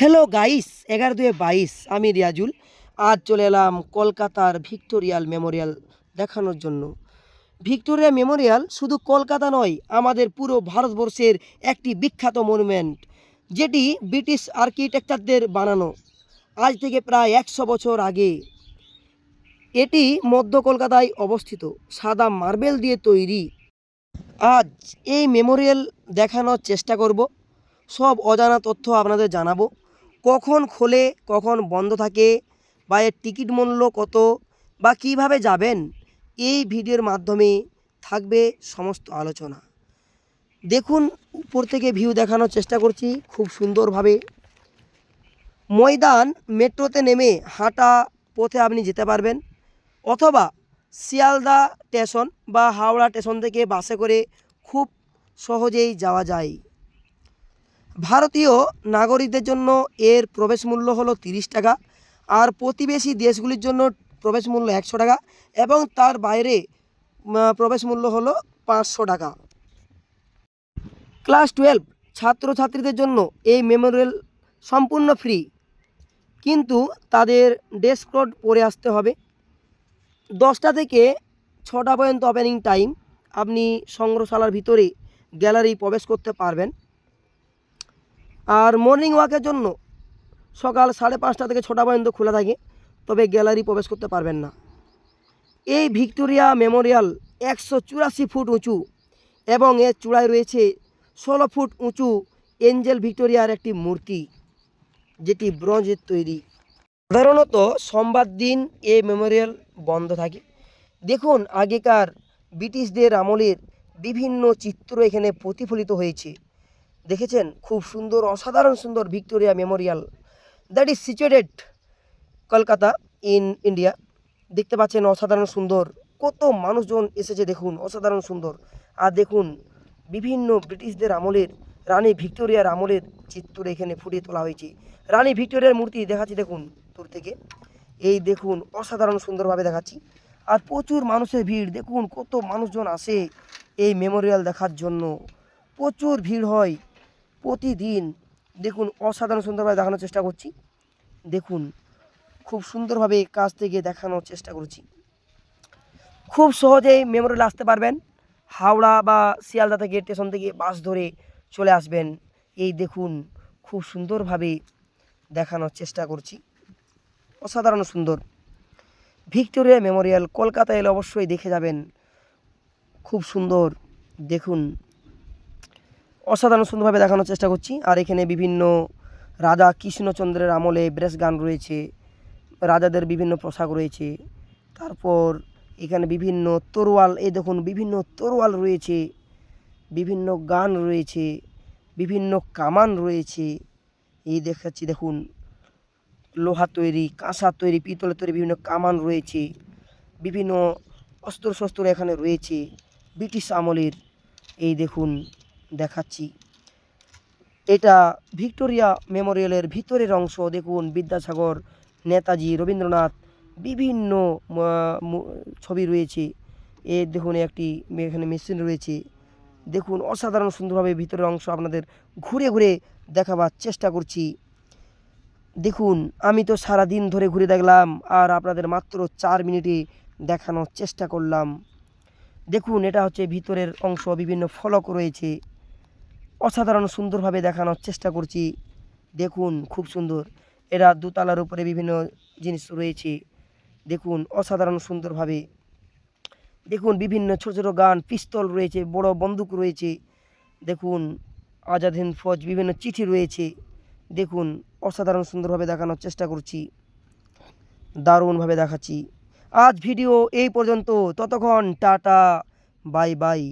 Hello guys, 11/2/22 আমি রিয়াজুল। আজ চলে এলাম কলকাতার ভিক্টোরিয়াল মেমোরিয়াল দেখানোর জন্য। ভিক্টোরিয়া মেমোরিয়াল শুধু কলকাতা নয়, আমাদের পুরো ভারতবর্ষের একটি বিখ্যাত মনুমেন্ট, যেটি ব্রিটিশ আর্কিটেকচারদের বানানো আজ থেকে প্রায় 100 বছর আগে। এটি মধ্য কলকাতায় অবস্থিত, সাদা মার্বেল দিয়ে তৈরি। আজ এই মেমোরিয়াল দেখানোর চেষ্টা করব, সব অজানা তথ্য আপনাদের জানাবো। কখন খোলে, কখন বন্ধ থাকে, বা এর টিকিট মূল্য কত, বা কিভাবে যাবেন, এই ভিডিওর মাধ্যমে থাকবে সমস্ত আলোচনা। দেখুন, উপর থেকে ভিউ দেখানোর চেষ্টা করছি খুব সুন্দরভাবে। ময়দান মেট্রোতে নেমে হাঁটা পথে আপনি যেতে পারবেন, অথবা শিয়ালদা স্টেশন বা হাওড়া স্টেশন থেকে বাসে করে খুব সহজেই যাওয়া যায়। ভারতীয় নাগরিকদের জন্য এর প্রবেশ মূল্য হলো 30 টাকা, আর প্রতিবেশী দেশগুলির জন্য প্রবেশ মূল্য 100 টাকা, এবং তার বাইরে প্রবেশ মূল্য হলো 500 টাকা। ক্লাস 12 ছাত্রছাত্রীদের জন্য এই মেমোরিয়াল সম্পূর্ণ ফ্রি, কিন্তু তাদের ড্রেস কোড পরে আসতে হবে। 10টা থেকে 6টা পর্যন্ত ওপেনিং টাইম। আপনি সংগ্রহশালার ভিতরে গ্যালারি প্রবেশ করতে পারবেন। আর মর্নিং ওয়াকের জন্য সকাল 5:30 থেকে 6টা পর্যন্ত খোলা থাকে, তবে গ্যালারি প্রবেশ করতে পারবেন না। এই ভিক্টোরিয়া মেমোরিয়াল 184 ফুট উঁচু, এবং এর চূড়ায় রয়েছে 16 ফুট উঁচু এঞ্জেল ভিক্টোরিয়ার একটি মূর্তি, যেটি ব্রোঞ্জের তৈরি। সাধারণত সোমবার দিন এই মেমোরিয়াল বন্ধ থাকে। দেখুন, আগেকার ব্রিটিশদের আমলের বিভিন্ন চিত্র এখানে প্রতিফলিত হয়েছে। দেখেছেন, খুব সুন্দর, অসাধারণ সুন্দর Victoria Memorial, that is situated Kolkata in India. দেখতে পাচ্ছেন, অসাধারণ সুন্দর, কত মানুষজন এসেছে দেখুন, অসাধারণ সুন্দর। আর দেখুন, বিভিন্ন ব্রিটিশদের আমলের, রানী ভিক্টোরিয়ার আমলের চিত্র এখানে ফুটিয়ে তোলা হয়েছে। রানী ভিক্টোরিয়ার মূর্তি দেখাচ্ছি দেখুন দূর থেকে, এই দেখুন, অসাধারণ সুন্দরভাবে দেখাচ্ছি। আর প্রচুর মানুষের ভিড়, দেখুন কত মানুষজন আসে এই মেমোরিয়াল দেখার জন্য, প্রচুর ভিড় হয় প্রতিদিন। দেখুন, অসাধারণ সুন্দরভাবে দেখানোর চেষ্টা করছি। দেখুন, খুব সুন্দরভাবে কাছ থেকে দেখানোর চেষ্টা করছি। খুব সহজেই মেমোরিয়াল আসতে পারবেন। হাওড়া বা শিয়ালদা থেকে স্টেশন থেকে বাস ধরে চলে আসবেন। এই দেখুন, খুব সুন্দরভাবে দেখানোর চেষ্টা করছি, অসাধারণ সুন্দর ভিক্টোরিয়া মেমোরিয়াল। কলকাতা এলে অবশ্যই দেখে যাবেন, খুব সুন্দর। দেখুন, অসাধারণ সুন্দরভাবে দেখানোর চেষ্টা করছি। আর এখানে বিভিন্ন রাজা কৃষ্ণচন্দ্রের আমলে ব্রেস গান রয়েছে, রাজাদের বিভিন্ন পোশাক রয়েছে। তারপর এখানে বিভিন্ন তরোয়াল, এই দেখুন বিভিন্ন তরোয়াল রয়েছে, বিভিন্ন গান রয়েছে, বিভিন্ন কামান রয়েছে। এই দেখাচ্ছি দেখুন, লোহা তৈরি, কাঁসা তৈরি, পিতলের তৈরি বিভিন্ন কামান রয়েছে, বিভিন্ন অস্ত্রশস্ত্র এখানে রয়েছে ব্রিটিশ আমলের। এই দেখুন দেখাচ্ছি, এটা ভিক্টোরিয়া মেমোরিয়ালের ভিতরের অংশ। দেখুন, বিদ্যাসাগর, নেতাজি, রবীন্দ্রনাথ, বিভিন্ন ছবি রয়েছে। এ দেখুন, একটি এখানে মেশিন রয়েছে। দেখুন, অসাধারণ সুন্দরভাবে ভিতরের অংশ আপনাদের ঘুরে ঘুরে দেখাবার চেষ্টা করছি। দেখুন, আমি তো সারা দিন ধরে ঘুরে দেখলাম, আর আপনাদের মাত্র 4 মিনিটে দেখানোর চেষ্টা করলাম। দেখুন, এটা হচ্ছে ভিতরের অংশ, বিভিন্ন ফলক রয়েছে, অসাধারণ সুন্দরভাবে দেখানোর চেষ্টা করছি। দেখুন, খুব সুন্দর, এরা দোতলার উপরে বিভিন্ন জিনিস রয়েছে। দেখুন, অসাধারণ সুন্দরভাবে। দেখুন, বিভিন্ন ছোটো ছোটো গান, পিস্তল রয়েছে, বড় বন্দুক রয়েছে। দেখুন, আজাদ হিন্দ ফৌজ, বিভিন্ন চিঠি রয়েছে। দেখুন, অসাধারণ সুন্দরভাবে দেখানোর চেষ্টা করছি, দারুণভাবে দেখাচ্ছি। আজ ভিডিও এই পর্যন্ত, ততক্ষণ টাটা, বাই বাই।